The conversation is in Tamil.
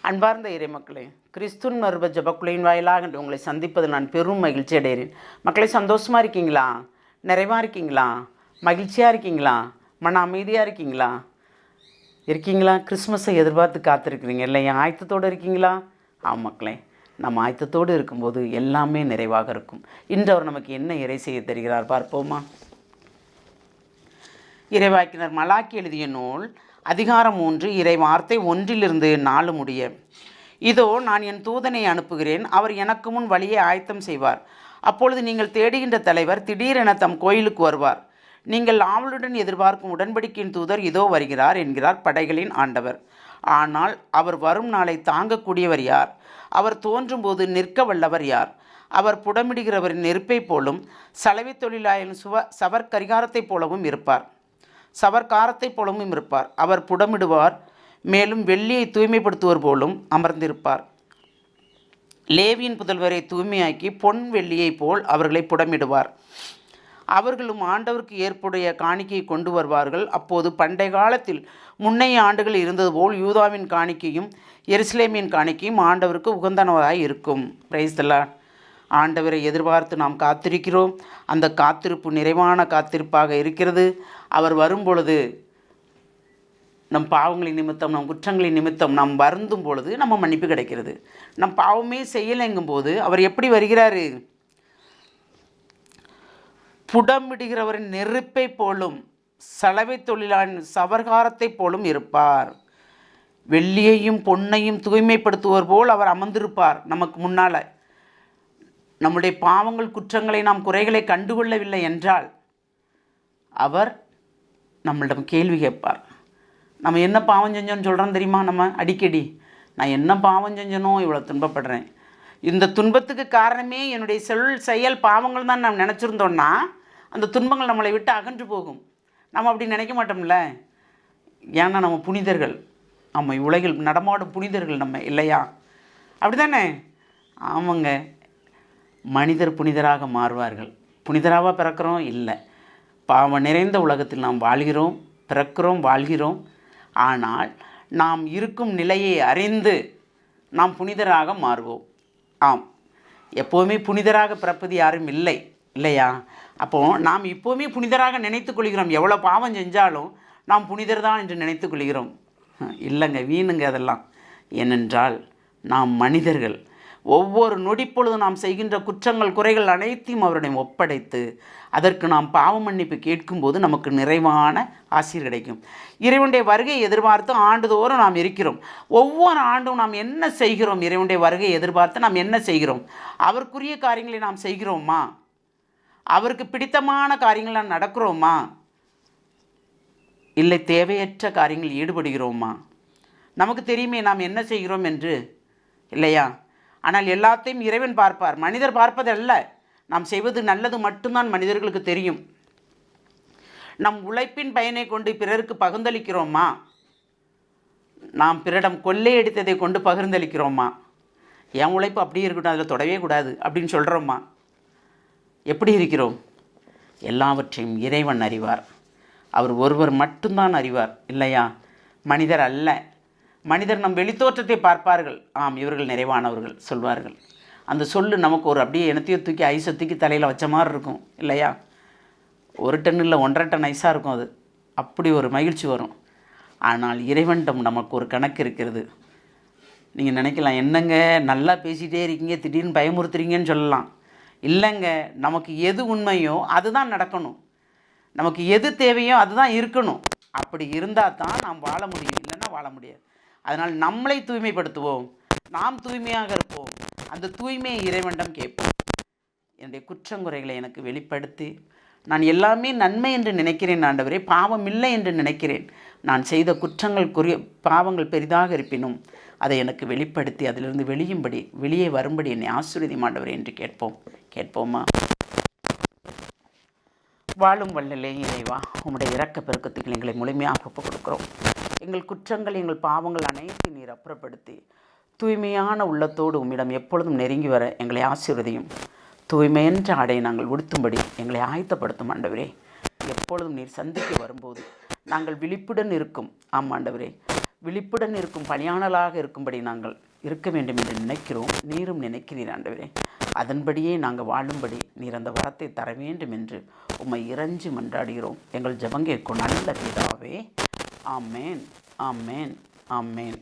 அன்பார்ந்த இறைமக்களே, கிறிஸ்துவின் மறுப ஜபக்குழையின் வாயிலாக என்று உங்களை சந்திப்பது நான் பெரும் மகிழ்ச்சி அடைகிறேன். மக்களை சந்தோஷமாக இருக்கீங்களா? நிறைவாக இருக்கீங்களா? மகிழ்ச்சியாக இருக்கீங்களா? மன அமைதியாக இருக்கீங்களா? கிறிஸ்மஸை எதிர்பார்த்து காத்திருக்கிறீங்க இல்லையா? ஆயத்தத்தோடு இருக்கீங்களா? மக்களே, நம்ம ஆயத்தத்தோடு இருக்கும்போது எல்லாமே நிறைவாக இருக்கும். இன்று அவர் நமக்கு என்ன இறை செய்ய தருகிறார் பார்ப்போமா? இறைவாக்கினர் மலாக்கி எழுதிய நூல் அதிகாரம் 3 இறை வார்த்தை 1-4 முடிய. இதோ நான் என் தூதனை அனுப்புகிறேன், அவர் எனக்கு முன் வழியை ஆயத்தம் செய்வார். அப்பொழுது நீங்கள் தேடுகின்ற தலைவர் திடீரென தம் கோயிலுக்கு வருவார். நீங்கள் ஆவலுடன் எதிர்பார்க்கும் உடன்படிக்கையின் தூதர் இதோ வருகிறார் என்கிறார் படைகளின் ஆண்டவர். ஆனால் அவர் வரும் நாளை தாங்கக்கூடியவர் யார்? அவர் தோன்றும் போது நிற்க வல்லவர் யார்? அவர் புடமிடுகிறவரின் நெருப்பை போலும் சலவை தொழிலாளரின் சவர்கரிகாரத்தைப் போலவும் இருப்பார். அவர் புடமிடுவார், மேலும் வெள்ளியை தூய்மைப்படுத்துவர் போலும் அமர்ந்திருப்பார். லேவியின் புதல்வரை தூய்மையாக்கி பொன் வெள்ளியை போல் அவர்களை புடமிடுவார். அவர்களும் ஆண்டவருக்கு ஏற்புடைய காணிக்கையை கொண்டு வருவார்கள். அப்போது பண்டை காலத்தில் முன்னைய ஆண்டுகள் இருந்தது போல் யூதாவின் காணிக்கையும் எருசலேமின் காணிக்கையும் ஆண்டவருக்கு உகந்தனவாய் இருக்கும். Praise the Lord. ஆண்டவரை எதிர்பார்த்து நாம் காத்திருக்கிறோம். அந்த காத்திருப்பு நிறைவான காத்திருப்பாக இருக்கிறது. அவர் வரும்பொழுது நம் பாவங்களின் நிமித்தம், நம் குற்றங்களின் நிமித்தம் நாம் வருந்தும் பொழுது நம்ம மன்னிப்பு கிடைக்கிறது. நம் பாவமே செய்யலைங்கும் போது அவர் எப்படி வருகிறாரு? புடமிடுகிறவரின் நெருப்பை போலும் சலவை தொழிலாளரின் சவர்காரத்தை போலும் இருப்பார். வெள்ளியையும் பொன்னையும் தூய்மைப்படுத்துவர் போல் அவர் அமர்ந்திருப்பார். நமக்கு முன்னால் நம்முடைய பாவங்கள், குற்றங்களை, நாம் குறைகளை கண்டுகொள்ளவில்லை என்றால் அவர் நம்மளிடம் கேள்வி கேட்பார். நம்ம என்ன பாவம் செஞ்சோன்னு சொல்கிறோம் தெரியுமா? நம்ம அடிக்கடி நான் என்ன பாவம் செஞ்சனோ இவ்வளோ துன்பப்படுறேன், இந்த துன்பத்துக்கு காரணமே என்னுடைய செயல் பாவங்கள் தான் நாம் நினச்சிருந்தோன்னா அந்த துன்பங்கள் நம்மளை விட்டு அகன்று போகும். நம்ம அப்படி நினைக்க மாட்டோம்ல. ஏன்னா நம்ம புனிதர்கள், நம்ம உலகில் நடமாடும் புனிதர்கள் நம்ம இல்லையா? அப்படி தானே? ஆமாங்க. மனிதர் புனிதராக மாறுவார்கள். புனிதராக பிறக்கிறோம் இல்லை, பாவம் நிறைந்த உலகத்தில் நாம் வாழ்கிறோம், பிறக்கிறோம், வாழ்கிறோம். ஆனால் நாம் இருக்கும் நிலையை அறிந்து நாம் புனிதராக மாறுவோம். ஆம், எப்போவுமே புனிதராக பிறப்பது யாரும் இல்லை இல்லையா? அப்போது நாம் இப்போவுமே புனிதராக நினைத்து கொள்கிறோம். எவ்வளோ பாவம் செஞ்சாலும் நாம் புனிதர் தான் என்று நினைத்து கொள்கிறோம். இல்லைங்க, வீணுங்க அதெல்லாம். ஏனென்றால் நாம் மனிதர்கள். ஒவ்வொரு நொடிப்பொழுதும் நாம் செய்கின்ற குற்றங்கள், குறைகள் அனைத்தையும் அவரிடம் ஒப்படைத்து அதற்கு நாம் பாவ மன்னிப்பு கேட்கும்போது நமக்கு நிறைவான ஆசீர் கிடைக்கும். இறைவனுடைய வருகையை எதிர்பார்த்து ஆண்டுதோறும் நாம் இருக்கிறோம். ஒவ்வொரு ஆண்டும் நாம் என்ன செய்கிறோம்? இறைவனுடைய வருகையை எதிர்பார்த்து நாம் என்ன செய்கிறோம்? அவருக்குரிய காரியங்களை நாம் செய்கிறோமா? அவருக்கு பிடித்தமான காரியங்கள் நாம் நடக்கிறோமா? இல்லை தேவையற்ற காரியங்கள் ஈடுபடுகிறோமா? நமக்கு தெரியுமே நாம் என்ன செய்கிறோம் என்று, இல்லையா? ஆனால் எல்லாத்தையும் இறைவன் பார்ப்பார், மனிதர் பார்ப்பதல்ல. நாம் செய்வது நல்லது மட்டும்தான் மனிதர்களுக்கு தெரியும். நம் உழைப்பின் பயனை கொண்டு பிறருக்கு பகிர்ந்தளிக்கிறோமா? நாம் பிறரிடம் கொள்ளையடித்ததை கொண்டு பகிர்ந்தளிக்கிறோமா? என் உழைப்பு அப்படியே இருக்கட்டும், அதில் தொடவே கூடாது அப்படின்னு சொல்கிறோமா? எப்படி இருக்கிறோம்? எல்லாவற்றையும் இறைவன் அறிவார். அவர் ஒருவர் மட்டும்தான் அறிவார் இல்லையா? மனிதர் அல்ல. மனிதர் நம் வெளித்தோற்றத்தை பார்ப்பார்கள். ஆம், இவர்கள் நிறைவானவர்கள் சொல்வார்கள். அந்த சொல்லு நமக்கு ஒரு அப்படியே எனத்தையோ தூக்கி ஐஸை தூக்கி தலையில் வச்ச மாதிரி இருக்கும் இல்லையா? 1 டன் இல்லை 1.5 டன் ஐஸாக இருக்கும். அது அப்படி ஒரு மகிழ்ச்சி வரும். ஆனால் இறைவனிடம் நமக்கு ஒரு கணக்கு இருக்கிறது. நீங்கள் நினைக்கலாம், என்னங்க நல்லா பேசிகிட்டே இருக்கீங்க, திடீர்னு பயமுறுத்துறீங்கன்னு சொல்லலாம். இல்லைங்க, நமக்கு எது உண்மையோ அதுதான் நடக்கணும். நமக்கு எது தேவையோ அதுதான் இருக்கணும். அப்படி இருந்தால் தான் நாம் வாழ முடியும், இல்லைன்னா வாழ முடியாது. அதனால் நம்மளை தூய்மைப்படுத்துவோம், நாம் தூய்மையாக இருப்போம். அந்த தூய்மையை இறைவனிடம் கேட்போம். என்னுடைய குற்றங்குறைகளை எனக்கு வெளிப்படுத்தி, நான் எல்லாமே நன்மை என்று நினைக்கிறேன் ஆண்டவரே, பாவம் இல்லை என்று நினைக்கிறேன். நான் செய்த பாவங்கள் பெரிதாக இருப்பினும் அதை எனக்கு வெளிப்படுத்தி அதிலிருந்து வெளியே வரும்படி என்னை ஆசீர்வதியும் ஆண்டவரே என்று கேட்போமா? வாழும் வல்லலே இறைவா, உம்முடைய இரக்க பெருக்கத்துக்கு எங்களை முழுமையாக ஒப்புக் கொடுக்கிறோம். எங்கள் குற்றங்கள், எங்கள் பாவங்கள் அனைத்தையும் நீர் அப்புறப்படுத்தி தூய்மையான உள்ளத்தோடு உம்மிடம் எப்பொழுதும் நெருங்கி வர எங்களை ஆசீர்வதியும். தூய்மையென்ற ஆடையை நாங்கள் உடுத்தும்படி எங்களை ஆயத்தப்படுத்தும் ஆண்டவரே. எப்பொழுதும் நீர் சந்திக்க வரும்போது நாங்கள் விழிப்புடன் இருக்கும். ஆம் ஆண்டவரே, விழிப்புடன் இருக்கும் பணியாளராக இருக்கும்படி நாங்கள் இருக்க வேண்டும் என்று நினைக்கிறோம். நீரும் நினைக்கிறீர் ஆண்டவரே. அதன்படியே நாங்கள் வாழும்படி நீர் அந்த வரத்தை தர வேண்டும் என்று உம்மை இறைஞ்சி மன்றாடுகிறோம். எங்கள் ஜெபம் கேட்கும் நல்ல பிதாவே. ஆமேன், ஆமேன், ஆமேன்.